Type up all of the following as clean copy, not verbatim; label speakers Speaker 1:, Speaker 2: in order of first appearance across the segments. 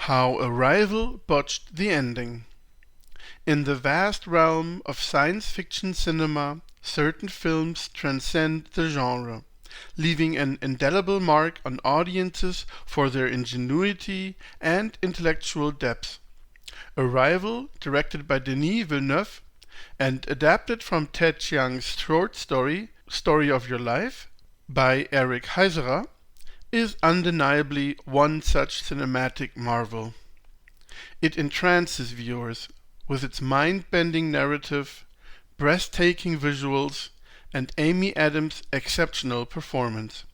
Speaker 1: How Arrival botched the ending. In the vast realm of science fiction cinema, certain films transcend the genre, leaving an indelible mark on audiences for their ingenuity and intellectual depth. Arrival, directed by Denis Villeneuve and adapted from Ted Chiang's short story, Story of Your Life, by Eric Heiserer, is undeniably one such cinematic marvel. It entrances viewers with its mind-bending narrative, breathtaking visuals, and Amy Adams' exceptional performance.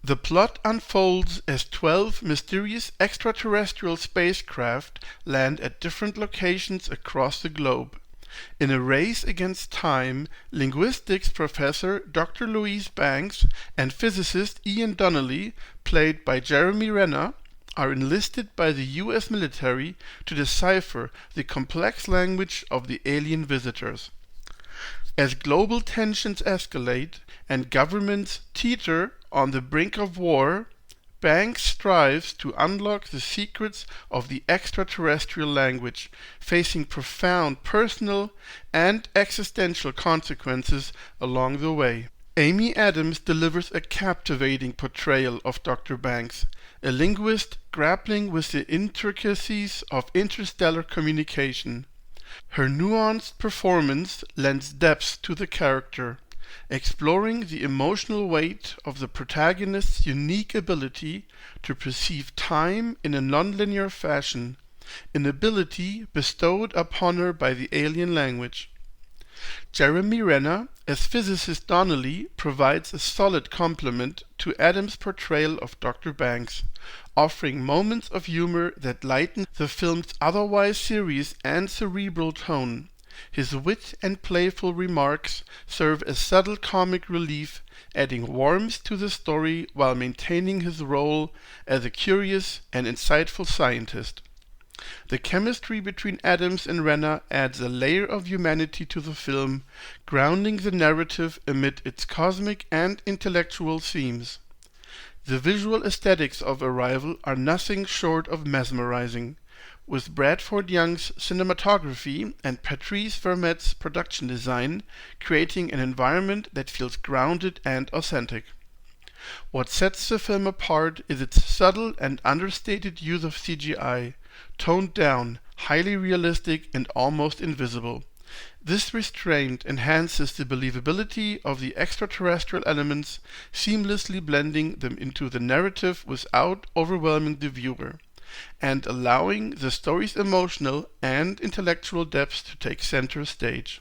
Speaker 1: The plot unfolds as 12 mysterious extraterrestrial spacecraft land at different locations across the globe. In a race against time, linguistics professor Dr. Louise Banks and physicist Ian Donnelly, played by Jeremy Renner, are enlisted by the US military to decipher the complex language of the alien visitors. As global tensions escalate and governments teeter on the brink of war, Banks strives to unlock the secrets of the extraterrestrial language, facing profound personal and existential consequences along the way. Amy Adams delivers a captivating portrayal of Dr. Banks, a linguist grappling with the intricacies of interstellar communication. Her nuanced performance lends depth to the character, exploring the emotional weight of the protagonist's unique ability to perceive time in a nonlinear fashion, an ability bestowed upon her by the alien language. Jeremy Renner, as physicist Donnelly, provides a solid complement to Adams' portrayal of Dr. Banks, offering moments of humor that lighten the film's otherwise serious and cerebral tone. His wit and playful remarks serve as subtle comic relief, adding warmth to the story while maintaining his role as a curious and insightful scientist. The chemistry between Adams and Renner adds a layer of humanity to the film, grounding the narrative amid its cosmic and intellectual themes. The visual aesthetics of Arrival are nothing short of mesmerizing, with Bradford Young's cinematography and Patrice Vermette's production design creating an environment that feels grounded and authentic. What sets the film apart is its subtle and understated use of CGI, toned down, highly realistic, and almost invisible. This restraint enhances the believability of the extraterrestrial elements, seamlessly blending them into the narrative without overwhelming the viewer, and allowing the story's emotional and intellectual depths to take center stage.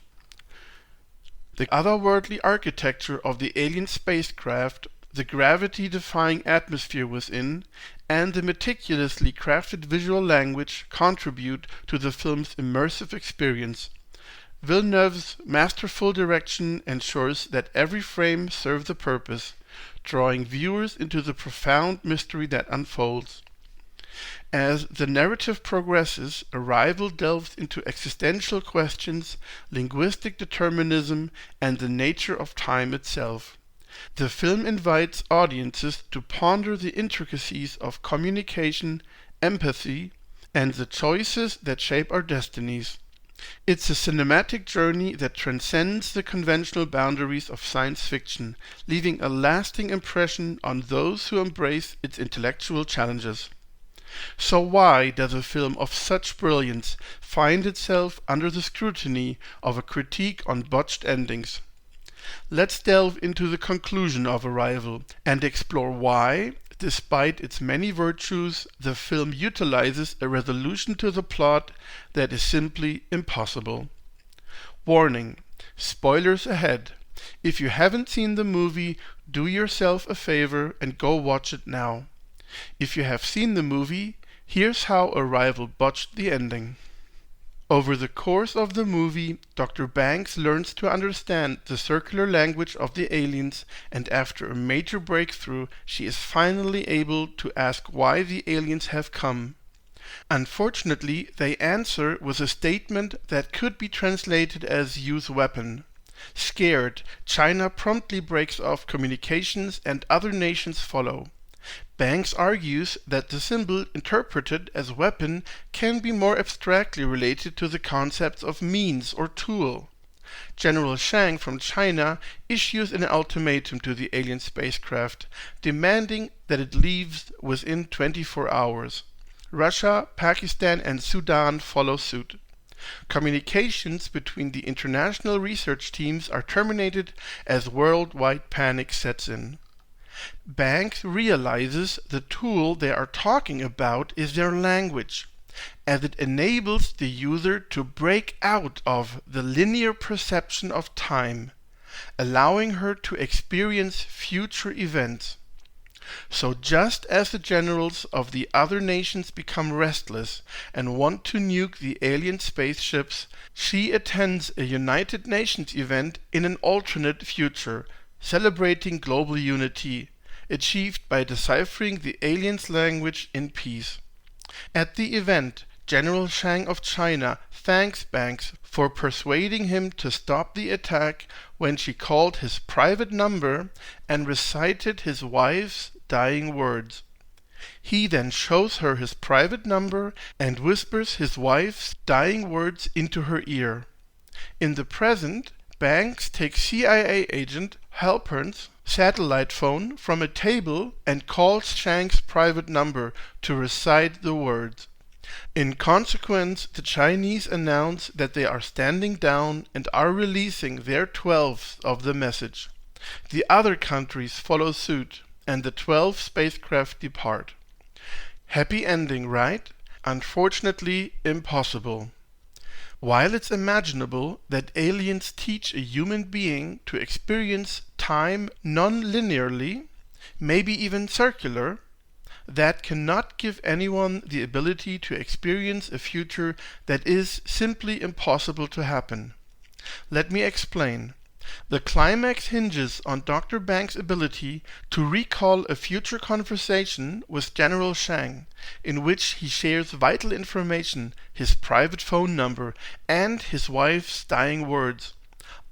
Speaker 1: The otherworldly architecture of the alien spacecraft, the gravity-defying atmosphere within, and the meticulously crafted visual language contribute to the film's immersive experience. Villeneuve's masterful direction ensures that every frame serves a purpose, drawing viewers into the profound mystery that unfolds. As the narrative progresses, Arrival delves into existential questions, linguistic determinism, and the nature of time itself. The film invites audiences to ponder the intricacies of communication, empathy, and the choices that shape our destinies. It's a cinematic journey that transcends the conventional boundaries of science fiction, leaving a lasting impression on those who embrace its intellectual challenges. So why does a film of such brilliance find itself under the scrutiny of a critique on botched endings? Let's delve into the conclusion of Arrival and explore why, despite its many virtues, the film utilizes a resolution to the plot that is simply impossible. Warning: spoilers ahead. If you haven't seen the movie, do yourself a favor and go watch it now. If you have seen the movie, here's how Arrival botched the ending. Over the course of the movie, Dr. Banks learns to understand the circular language of the aliens, and after a major breakthrough, she is finally able to ask why the aliens have come. Unfortunately, they answer with a statement that could be translated as "use weapon." Scared, China promptly breaks off communications and other nations follow. Banks argues that the symbol interpreted as weapon can be more abstractly related to the concepts of means or tool. General Chang from China issues an ultimatum to the alien spacecraft, demanding that it leaves within 24 hours. Russia, Pakistan, and Sudan follow suit. Communications between the international research teams are terminated as worldwide panic sets in. Banks realizes the tool they are talking about is their language, as it enables the user to break out of the linear perception of time, allowing her to experience future events. So just as the generals of the other nations become restless and want to nuke the alien spaceships, she attends a United Nations event in an alternate future, celebrating global unity, achieved by deciphering the aliens' language in peace. At the event, General Chang of China thanks Banks for persuading him to stop the attack when she called his private number and recited his wife's dying words. He then shows her his private number and whispers his wife's dying words into her ear. In the present, Banks takes CIA agent Halpern's satellite phone from a table and calls Chang's private number to recite the words. In consequence, the Chinese announce that they are standing down and are releasing their 12th of the message. The other countries follow suit, and the 12 spacecraft depart. Happy ending, right? Unfortunately, impossible. While it's imaginable that aliens teach a human being to experience time non-linearly, maybe even circular, that cannot give anyone the ability to experience a future that is simply impossible to happen. Let me explain. The climax hinges on Dr. Banks' ability to recall a future conversation with General Chang, in which he shares vital information, his private phone number, and his wife's dying words.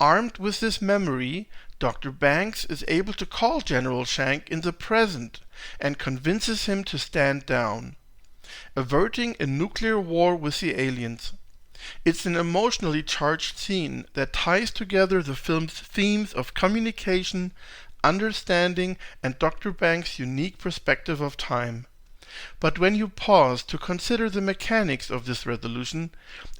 Speaker 1: Armed with this memory, Dr. Banks is able to call General Chang in the present and convinces him to stand down, averting a nuclear war with the aliens. It's an emotionally charged scene that ties together the film's themes of communication, understanding, and Dr. Banks' unique perspective of time. But when you pause to consider the mechanics of this resolution,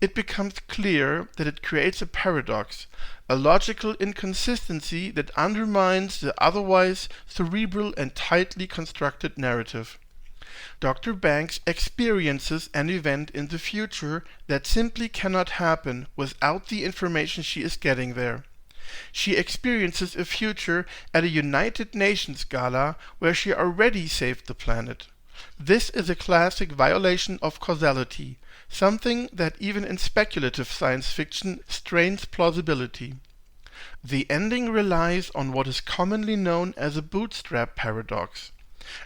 Speaker 1: it becomes clear that it creates a paradox, a logical inconsistency that undermines the otherwise cerebral and tightly constructed narrative. Dr. Banks experiences an event in the future that simply cannot happen without the information she is getting there. She experiences a future at a United Nations gala where she already saved the planet. This is a classic violation of causality, something that even in speculative science fiction strains plausibility. The ending relies on what is commonly known as a bootstrap paradox,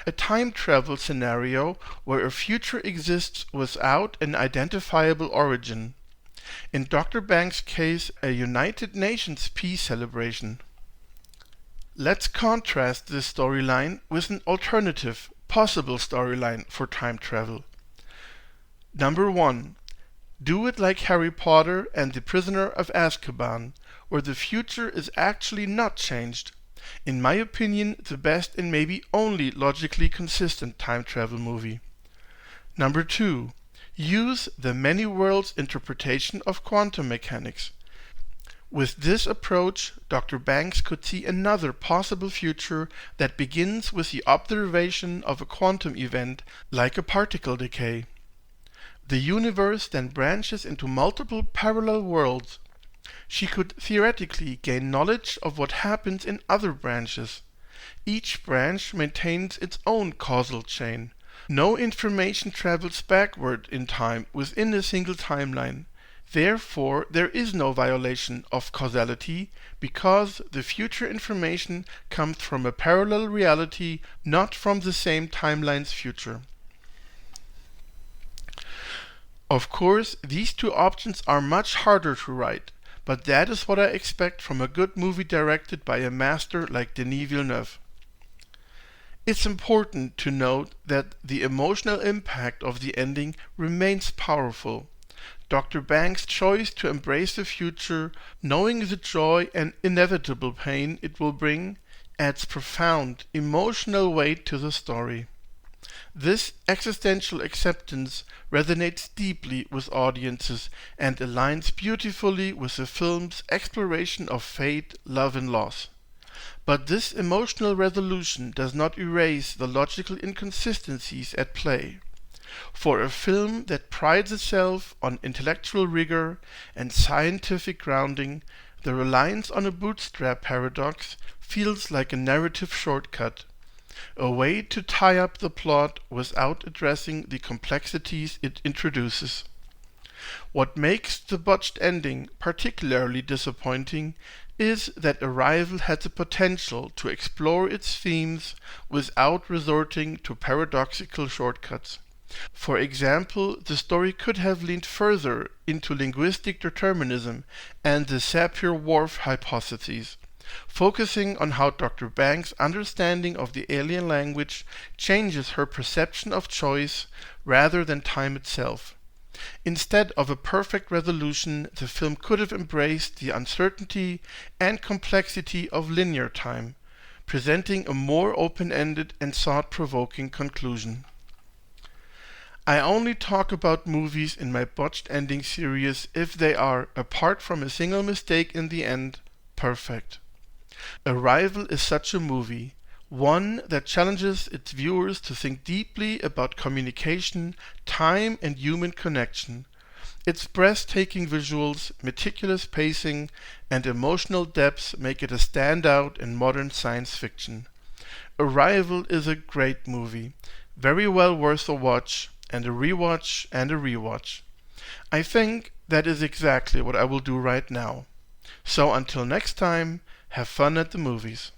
Speaker 1: a time travel scenario where a future exists without an identifiable origin. In Dr. Banks' case, a United Nations peace celebration. Let's contrast this storyline with an alternative, possible storyline for time travel. Number 1. Do it like Harry Potter and the Prisoner of Azkaban, where the future is actually not changed. In my opinion, the best and maybe only logically consistent time travel movie. Number 2. Use the many worlds interpretation of quantum mechanics. With this approach, Dr. Banks could see another possible future that begins with the observation of a quantum event like a particle decay. The universe then branches into multiple parallel worlds. She could theoretically gain knowledge of what happens in other branches. Each branch maintains its own causal chain. No information travels backward in time within a single timeline. Therefore, there is no violation of causality because the future information comes from a parallel reality, not from the same timeline's future. Of course, these two options are much harder to write, but that is what I expect from a good movie directed by a master like Denis Villeneuve. It's important to note that the emotional impact of the ending remains powerful. Dr. Banks' choice to embrace the future, knowing the joy and inevitable pain it will bring, adds profound emotional weight to the story. This existential acceptance resonates deeply with audiences and aligns beautifully with the film's exploration of fate, love, and loss. But this emotional resolution does not erase the logical inconsistencies at play. For a film that prides itself on intellectual rigor and scientific grounding, the reliance on a bootstrap paradox feels like a narrative shortcut, a way to tie up the plot without addressing the complexities it introduces. What makes the botched ending particularly disappointing is that Arrival had the potential to explore its themes without resorting to paradoxical shortcuts. For example, the story could have leaned further into linguistic determinism and the Sapir-Whorf hypotheses, focusing on how Dr. Banks' understanding of the alien language changes her perception of choice rather than time itself. Instead of a perfect resolution, the film could have embraced the uncertainty and complexity of linear time, presenting a more open-ended and thought-provoking conclusion. I only talk about movies in my botched ending series if they are, apart from a single mistake in the end, perfect. Arrival is such a movie, one that challenges its viewers to think deeply about communication, time, and human connection. Its breathtaking visuals, meticulous pacing, and emotional depth make it a standout in modern science fiction. Arrival is a great movie, very well worth a watch, and a rewatch and a rewatch. I think that is exactly what I will do right now. So until next time, have fun at the movies.